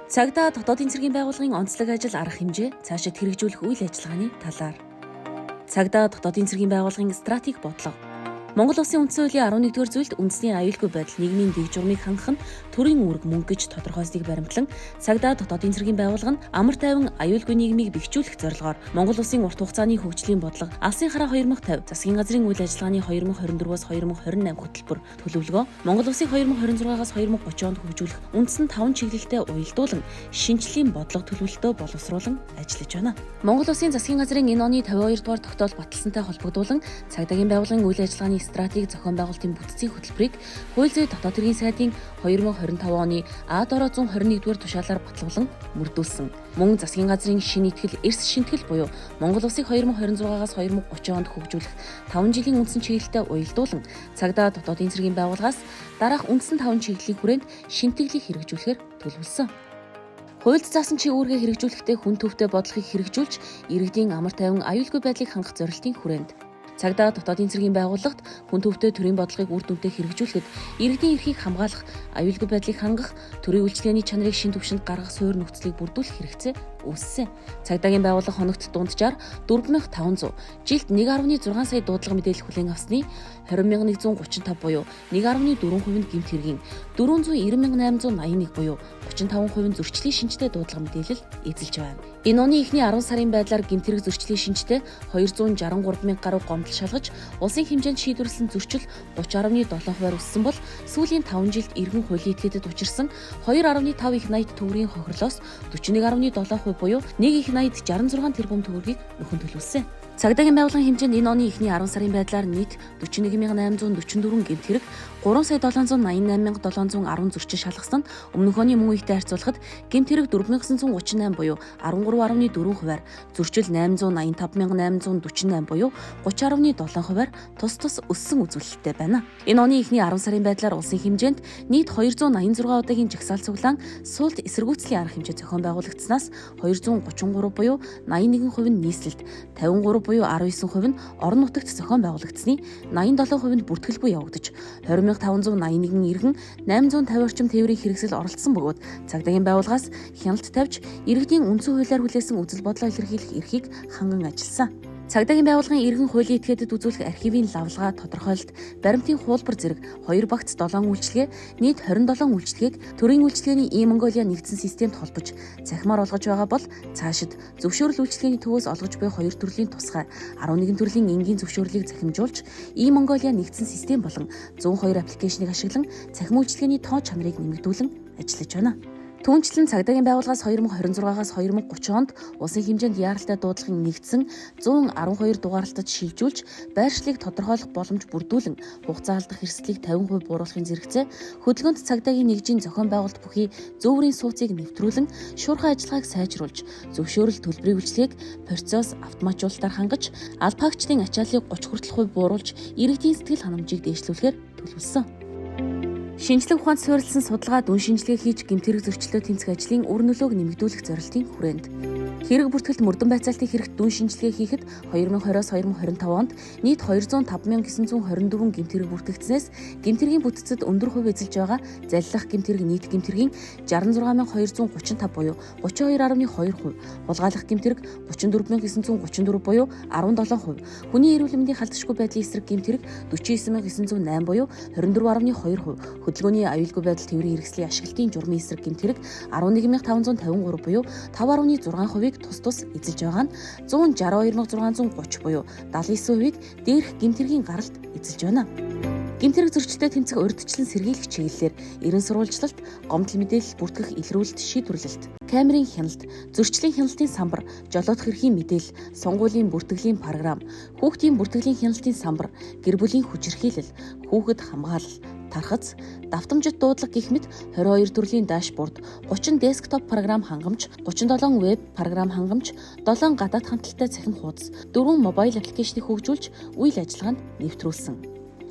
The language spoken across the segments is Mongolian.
Цагдаа дотоодын цэргийн байгууллагын онцлог ажил арга хэмжээ цаашид хэрэгжүүлэх үйл ажиллагааны талаар. Цагдаа дотоодын цэргийн байгууллагын стратеги бодлого. Монгол Улсын үндсэн хуулийн 11-р зүйлд үндэсний аюулгүй байдал, нийгмийн дэг журмыг хангах нь төрийн үүрэг мөнгө гэж тодорхойлсныг баримтлан цагдаа дотоодын цэргийн байгууллага нь амар тайван аюулгүй нийгмийг бэхжүүлэх зорилгоор Монгол Улсын урт хугацааны хөгжлийн бодлого Алсын хараа 2050, засгийн газрын үйл ажиллагааны 2024-өөс 2028 хөтөлбөр төлөвлөгөө, Монгол Улсыг 2026-аас 2030 онд хөгжүүлэх үндсэн 5 чиглэлтэй уялдуулан шинжлэлийн бодлого төлөвлөлтөө боловсруулан ажиллаж байна. Монгол Улсын засгийн газрын энэ оны 52 дугаар тогтоол баталсантай холбогдуулан цагдаагийн байгууллагын үйл ажиллагааны стратеги зохион байгуулалтын бүтцийн хөтөлбөрийг хууль зүйн дотоод хэргийн сайдын 2025 оны А-д 121-р тушаалаар батлуулан мөрдүүлсэн. Мөн засгийн газрын шинэ итгэл эрс шинтгэл буюу Монгол Улсыг 2026-аас 2030 онд хөгжүүлэх 5 жилийн үндсэн чиглэлтэй уялдуулан цагдаа дотоодын цэргийн байгууллагаас дараах үндсэн 5 чиглэлийн хүрээнд шинтгэлийг хэрэгжүүлэхээр төлөвлөсөн. Хуульд заасан чиг үүргээ хэрэгжүүлэхдээ хүн төвтэй бодлогыг хэрэгжүүлж, иргэдийн амар тайван аюулгүй байдлыг хангах зорилтын хүрээнд цагдаа дотоодын цэргийн байгууллагт хүн төвтэй төрийн бодлогыг үр дүндээ хэрэгжүүлэхэд иргэдийн эрхийг хамгаалах, аюулгүй байдлыг хангах, төрийн үйлчилгээний чанарыг шин түвшинд гаргах суурь нөхцөлийг бүрдүүлэх хэрэгцээ үүссэн. Цагдаагийн байгууллага хоногт дунджаар 4500, жилд 1.6 сая дуудлага мэдээлэл хүлээн авсны 20135 буюу 1.4% нь гэмт хэргийн, 490,881 буюу 35% нь зөрчлийн шинжтэй дуудлага мэдээлэл эзэлж байна. Энэ оны эхний 10 сарын байдлаар гэмт хэрэг зөрчлийн шинжтэй 263,000 гаруй гомдол шалгаж, улсын хэмжээнд шийдвэрлэсэн зөрчил 30.7% өссөн бол сүүлийн 5 жилд иргэн хуулийн этгээдэд учирсан 2.5 их найд төгрөгийн хохирлоос 41.7% буюу 1 их найд 66 тэрбум төгрөгийг нөхөн төлөвлөсөн. Цагдаагийн байгууллагын хэмжээнд энэ оны эхний 10 сарын байдлаар нийт 41,844 гэмт хэрэг, 3,788,710 зөрчил шалгасан нь өмнөх оны мөн үетэй харьцуулахад гэмт хэрэг 4,938 буюу 13.4%-аар, зөрчил 885,848 буюу 30.7%-аар тус өссөн үзүүлэлттэй байна. Энэ оны эхний 10 сарын байдлаар улсын хэмжээнд нийт 286 удаагийн жагсаал цуглаан суулт эсэргүүцлийн арга хэмжээ зохион байгуулагдсанаас 233 буюу 81% нь нийслэлд, 53 буюу 19% нь орон нутагт зохион байгуулагдсны, 87% нь бүртгэлгүй явагдаж, 20,581 иргэн 850 орчим тээврийн хэрэгсэл оролцсон бөгөөд цагдаагийн байгууллагаас хяналт тавьж иргэдийн үндсэн хуулиар хүлээсэн үзэл бодлоо илэрхийлэх эрхийг ханган ажилласан. Цагдаагийн байгууллагын иргэн хуулийн этгээдэд үзүүлэх архивын лавлгаа, тодорхойлолт, баримтын хуулбар зэрэг 2 багц 7 үйлчилгээ, нийт 27 үйлчилгээг төрийн үйлчилгээний e-Mongolia нэгдсэн системд холбож цахимаар олгож байгаа бол цаашид зөвшөөрөл үйлчилгээний төвөөс олгож буй 2 төрлийн тусгай 11 төрлийн энгийн зөвшөөрлийг захимжуулж e-Mongolia нэгдсэн систем болон 102 аппликейшнийг ашиглан цахим үйлчилгээний тоо чанарыг нэмэгдүүлэн ажиллаж байна. Түүнчлэн цагдаагийн байгууллагаас 2026-аас 2030 онд улсын хэмжээнд яаралтай дуудлагын нэгдсэн 112 дугаарлалтад шилжүүлж, байршлыг тодорхойлох боломж бүрдүүлэн, хугацаа алдах эрсдлийг 50% бууруулахын зэрэгцээ, хөдөлгөөнт цагдаагийн нэгжийн зохион байгуулалт бүхий зөвөрийн сууцыг нэвтрүүлэн, шуурхай ажиллагааг сайжруулж, зөвшөөрөл төлбөрийн үйлчилгээг процесс автоматжуулалтаар хангаж, алба хаагчдын ачааллыг 30 хүртэл хувь бууруулж, иргэдийн сэтгэл ханамжийг дээшлүүлэхээр төлөвлөсөн. Шинжлэх ухаанд суурилсан судалгаа дүн шинжилгээ хийж гэмт хэрэг зөрчлөө тэмцэх ажлын үр нөлөөг нэмэгдүүлэх зорилтын хүрээнд хэрэг бүртгэлд мөрдөн байцаалтын хэрэгт дүн шинжилгээ хийхэд 2020-оос 2025 онд нийт 205,924 гэмт хэрэг бүртгэгдсэнээс гэмт хэргийн бүтцэд өндөр хувь эзэлж байгаа залилах гэмт хэрэг нийт гэмт хэргийн 66,235 буюу 32.2%, хулгайлах гэмт хэрэг 34,934 буюу 17%, хүний эрүүл мэндийн халдшгүй байдлын эсрэг гэмт хэрэг 49,908 буюу 24.2%, хөдөлгөөний аюулгүй байдал тээврийн хэрэгслийн ашиглалтын журмын эсрэг гэмт хэрэг 11,553 буюу 5.6%-ийг тус эзэлж байгаа нь 162,630 буюу 79%-ийг дээрх гэмт хэргийн гаралт эзэлж байна. Гэмт хэрэг зөрчилтэй тэмцэх урьдчилан сэргийлэх чиглэлээр эрен сурвалжлалт, гомдол мэдээлэл бүртгэх илрүүлэлт шийдвэрлэлт, камерын хяналт, зөрчлийн хяналтын самбар, жолоодох эрхийн мэдээлэл, сонгуулийн бүртгэлийн програм, хүүхдийн бүртгэлийн хяналтын самбар, гэр бүлийн хүчирхийлэл, хүүхэд хамгаалал, тархац, давтамжит дуудлага гэх мэт 22 төрлийн дашборд, 30 десктоп програм хангамж, 37 веб програм хангамж, 7 гадаад хамталтай цахим хуудас, 4 мобайл аппликейшнийг хөгжүүлж үйл ажиллагаанд нэвтрүүлсэн.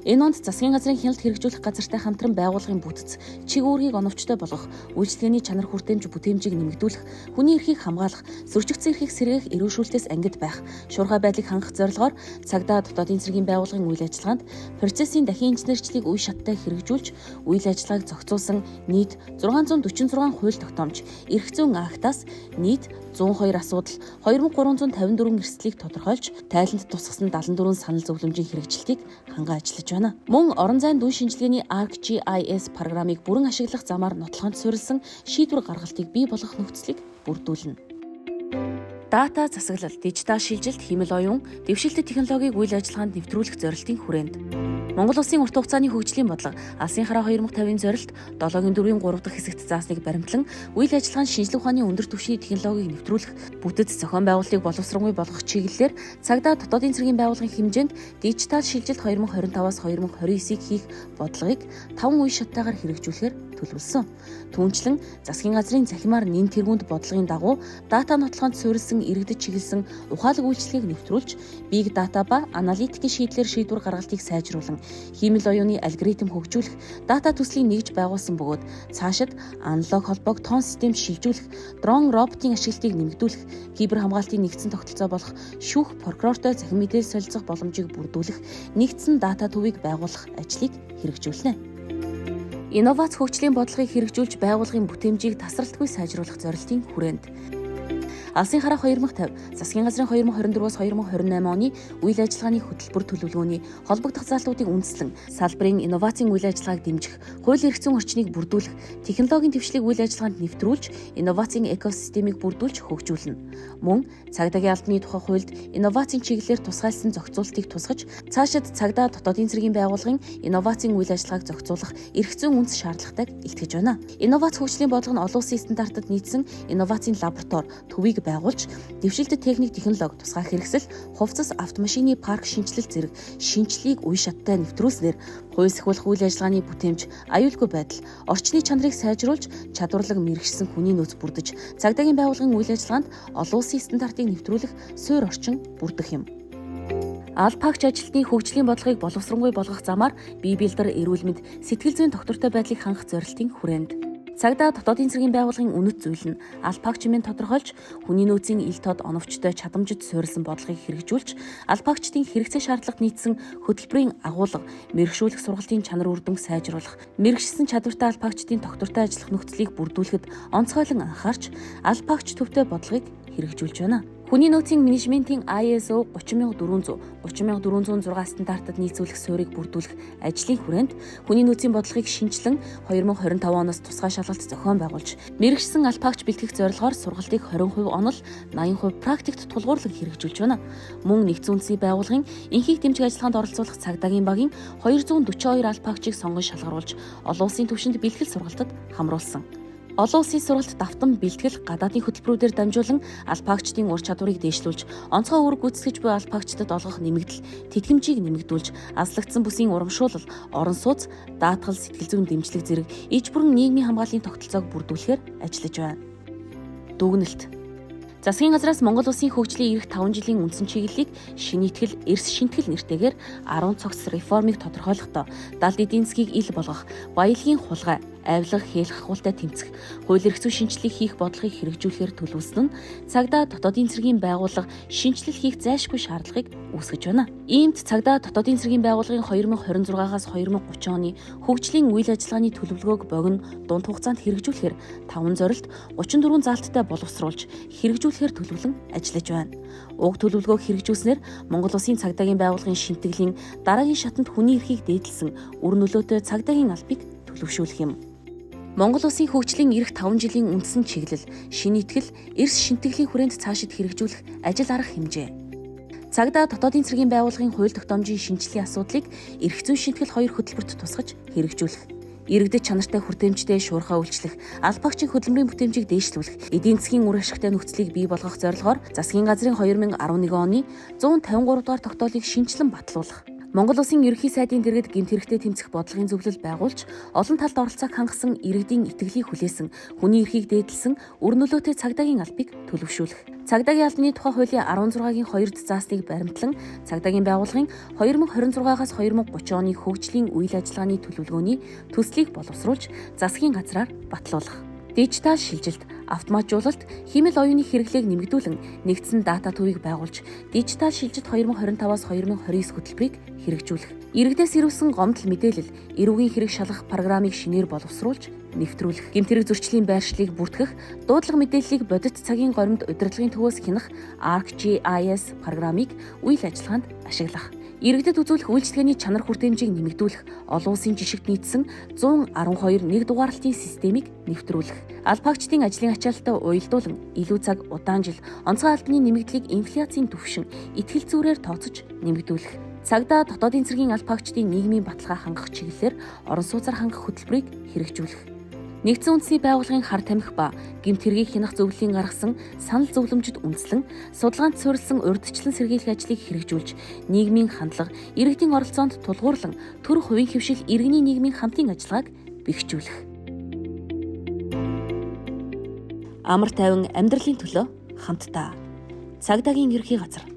Энэ онд засгийн газрын хяналт хэрэгжүүлэх газартай хамтран байгууллагын бүтц, чиг үүргийг оновчтой болгох, үйлчлэгээний чанар хүртээмж бүтээмжийг нэмэгдүүлэх, хүний эрхийг хамгаалах, зөрчигдсөн эрхийг сэргээх эрүүшүүлэлтээс ангид байх, шуурхай байдлыг хангах зорилгоор цагдаа дотоодын цэргийн байгууллагын үйл ажиллагаанд процессын дахин инженерчлэлийг үе шаттай хэрэгжүүлж, үйл ажиллагааг зохицуулсан нийт 646 хууль тогтоомж, эрх зүйн актаас нийт 102 асуудал, 2354 эрсдлийг тодорхойлж, тайланд тусгасан 74 санал зөвлөмжийн хэрэгжилтийг ханган ажиллаж байна. Мөн орон зайн дүн шинжилгээний ArcGIS программыг бүрэн ашиглах замаар нотлохонд суурилсан шийдвэр гаргалтыг бий болгох нөхцөлийг бүрдүүлнэ. Дата засаглал, дижитал шилжилт, хэмэл оюун, дэвшилтэт технологиг үйл ажиллагаанд нэвтрүүлэх зорилтын хүрээнд Монгол Улсын урт хугацааны хөгжлийн бодлого Алсын хараа 2050-ын зорилт 7-4-ийн 3 дахь хэсэгт заасныг баримтлан үйл ажиллагаанд шинжлэх ухааны өндөр түвшний технологиг нэвтрүүлэх, бүтэц зохион байгуулалтыг боловсронгуй болгох чиглэлээр цагдаа дотоодын цэргийн байгууллагын хэмжээнд дижитал шилжилт 2025-аас 2029-ийг хийх бодлогыг 5 үе шаттайгаар хэрэгжүүлэхээр төлөвлөсөн. Түүнчлэн засгийн газрын захимаар нэн тэргуунд бодлогын дагуу дата нотлохонд суурилсан иргэдэд чиглэсэн ухаалаг үйлчлэгийг нэвтрүүлж, big data ба аналитикийн шийдлэр шийдвэр гаргалтыг сайжруулан, хиймэл оюуны алгоритм хөгжүүлэх, дата төслийг нэгж байгуулсан бөгөөд цаашид аналог холбоог тон систем шилжүүлэх, дрон роботын ашиглалтыг нэмэгдүүлэх, кибер хамгаалтын нэгдсэн тогтолцоо болох шүүх прокурортой захин мэдээлэл солилцох боломжийг бүрдүүлэх, нэгдсэн дата төвийг байгуулах ажлыг хэрэгжүүлнэ. Инновац хөгжлийн бодлогыг хэрэгжүүлж байгууллагын бүтээмжийг тасралтгүй сайжруулах зорилтын хүрээнд Алсын хараа 2050, засгийн газрын 2024-өөс 2028 оны үйл ажиллагааны хөтөлбөр төлөвлөгөөний холбогдох залтуудыг үндэслэн салбарын инновацийн үйл ажиллагааг дэмжих, хууль эрх зүйн орчныг бүрдүүлэх, технологийн дэвшлиг үйл ажиллагаанд нэвтрүүлж, инновацийн экосистемийг бүрдүүлж хөгжүүлнэ. Мөн цагдаагийн албаны тухай хуульд инновацийн чиглэлээр тусгайлсан зохицуултыг тусгаж, цаашид цагдаа дотоодын цэргийн байгууллагын инновацийн үйл ажиллагааг зохицуулах эрх зүйн үндэс шаардлагатайг илтгэж байна. Инновац хөгжлийн бодлого нь олон улсын стандартад нийцсэн инновацийн лаборатори, төвийг байгуулж, дэвшилтэт техник технологи, тусгай хэрэгсэл, хувцас автомашины парк шинжилэл зэрэг шинжилгээг үе шаттай нэвтрүүлснээр хууль сахиулах үйл ажиллагааны бүтээмж, аюулгүй байдал, орчны чанарыг сайжруулж, чадварлаг мэргэшсэн хүний нөөц бүрдэж, цагдаагийн байгууллагын үйл ажиллагаанд олон улсын стандартыг нэвтрүүлэх суурь орчин бүрдэх юм. Албаагч ажилтны хөгжлийн бодлогыг боловсронгуй болгох замаар бие биелдэр, эрүүл мэнд, сэтгэл зүйн доктортой байдлыг хангах зорилтын хүрээнд цагдаа дотоодын цэргийн байгууллагын үнэт зүйл нь албаагч хэмээн тодорхойлж, хүний нөөцийн ил тод оновчтой чадамжид суурилсан бодлогыг хэрэгжүүлж, албаагчдын хэрэгцээ шаардлагад нийцсэн хөтөлбөрийн агуулга, мэргэшүүлэх сургалтын чанар үр дүнг сайжруулах, мэргэшсэн чадвартай албаагчдын доктортой ажиллах нөхцөлийг бүрдүүлэхэд онцгойлон анхаарч, албаагч төвтэй бодлогыг хэрэгжүүлж байна. Хүний нөөцийн менежментийн ISO 30400, 30406 стандартад нийцүүлэх суурийг бүрдүүлэх ажлын хүрээнд хүний нөөцийн бодлогыг шинжилэн 2025 оноос тусгай шалгалт зохион байгуулж, мэргэшсэн албаагч бэлтгэх зорилгоор сургалтыг 20% онол, 80% практикт тулгуурлан хэрэгжүүлж байна. Мөн нэгдсэн үндэсний байгууллагын энхийг дэмжих ажиллагаанд оролцуулах цагдаагийн багийн 242 албаагчийг сонгон шалгаруулж, олон улсын түвшинд бэлтгэл сургалтад хамруулсан. Олон улсын сургалт давтан бэлтгэл гадаадын хөтөлбөрүүдээр дамжуулан албаагчдын ур чадварыг дээшлүүлж, онцгой үүрэг гүйцэтгэж буй албаагчдад олгох нэмэгдэл, тэтгэмжийг нэмэгдүүлж, азлагдсан бүсийн урамшуулал, орон сууц, даатгал, сэтгэл зүйн дэмжлэг зэрэг иж бүрэн нийгмийн хамгааллын тогтолцоог бүрдүүлэхээр ажиллаж байна. Дүгнэлт. Засгийн газраас Монгол Улсын хөгжлийн ирэх 5 жилийн үндсэн чиглэлийг шинийтгэл, эрс шинтгэл нэртэйгээр 10 цогц реформыг тодорхойлохдоо далд эдийн засгийг ил болгох, баялагын хулгай, авилга, хийх агуултай тэмцэх, хууль эрх зүйн шинжилгээг хийх бодлогыг хэрэгжүүлэхээр төлөвлөсөн нь цагдаа дотоодын цэргийн байгууллага шинжилэл хийх зайлшгүй шаардлагыг үүсгэж байна. Иймд цагдаа дотоодын цэргийн байгууллагын 2026-аас 2030 оны хөгжлийн үйл ажиллагааны төлөвлөгөөг богино дунд хугацаанд хэрэгжүүлэхээр 5 зорилт 34 залттай боловсруулж хэрэгжүүлэхээр төлөвлөн ажиллаж байна. Уг төлөвлөгөөг хэрэгжүүлснээр Монгол Улсын цагдаагийн байгууллагын шинтгэлийн дараагийн шатанд хүний эрхийг дээдлсэн үр нөлөөтэй цагдаагийн албыг төлөвшүүлэх юм. Монгол Улсын хөгжлийн ирэх 5 жилийн үндсэн чиглэл, шинийтгэл, эрс шинтгэлийн хүрээнд цаашид хэрэгжүүлэх ажил арга хэмжээ. Цагдаа дотоодын цэргийн байгууллагын хууль тогтоомжийн шинжилгээний асуудлыг эрх зүйн шинтгэл 2 хөтөлбөрт тусгаж хэрэгжүүлэх. Иргэдэд чанартай хүртээмжтэй шуурхай үйлчлэх, албаагчийн хөдөлмөрийн бүтээмжийг дээшлүүлэх, эдийн засгийн үр ашигтай нөхцөлийг бий болгох зорилгоор засгийн газрын 2011 оны 153 дугаар тогтоолыг шинжилэн батлуулах. Монгол Улсын ерөнхий сайдын дэргэд гэмт хэрэгтэй тэмцэх бодлогын зөвлөл байгуулж, олон талд оролцоог хангасан иргэдийн итгэлийг хүлээсэн, хүний эрхийг дээдлсэн өр нөлөөтэй цагдаагийн албыг төлөвшүүлэх. Цагдаагийн албаны тухай хуулийн 16-гийн 2-д заасныг баримтлан цагдаагийн байгууллагын 2026-аас 2030 оны хөгжлийн үйл ажиллагааны төлөвлөгөөний төслийг боловсруулж, засгийн газраар батлуулах. Дижитал шилжилт, автоматжуулалт, хэмэл оюуны хэрэглээг нэмэгдүүлэн нэгдсэн дата төвийг байгуулж, дижитал шилжилт 2025-аас 2029 хөтөлбөрийг хэрэгжүүлэх. Иргэдээс ирүүлсэн гомдол мэдээлэл, эрүүгийн хэрэг шалгах программыг шинээр боловсруулж, нэвтрүүлэх. Гэмт хэрэг зөрчлийн байршлыг бүртгэх, дуудлага мэдээллийг бодит цагийн горимд удирдлагын төвөөс хянах ArcGIS программыг үйл ажиллагаанд ашиглах. Иргэдэд үзүүлэх үйлчлэгээний чанар хүртээмжийг нэмэгдүүлэх, олон улсын жишгт нийцсэн 112 нэг дугаарлалтын системийг нэвтрүүлэх. Албаагчдын ажлын ачаалтаа уялдуулан илүү цаг, удаан жил онцгой албаны нэмэгдлийг инфляцийн түвшин, итгэл зүйрээр тооцож нэмэгдүүлэх. Цагдаа дотоодын цэргийн албаагчдын нийгмийн баталгаа хангах чиглэлээр орон сууцаар хангах хөтөлбөрийг хэрэгжүүлэх. Нэгдсэн үндэсний байгууллагын хар тамхи ба гэмт хэргийг хянах зөвлөлийн гаргасан санал зөвлөмжөд үндэслэн судалгаанд суурилсан урьдчилан сэргийлэх ажлыг хэрэгжүүлж, нийгмийн хандлага, иргэдийн оролцоонд тулгуурлан төр хувийн хэвших иргэний нийгмийн хамтын ажиллагааг бэхжүүлэх. Амар тайван амьдралын төлөө хамтдаа. Цагдаагийн ерхий газар.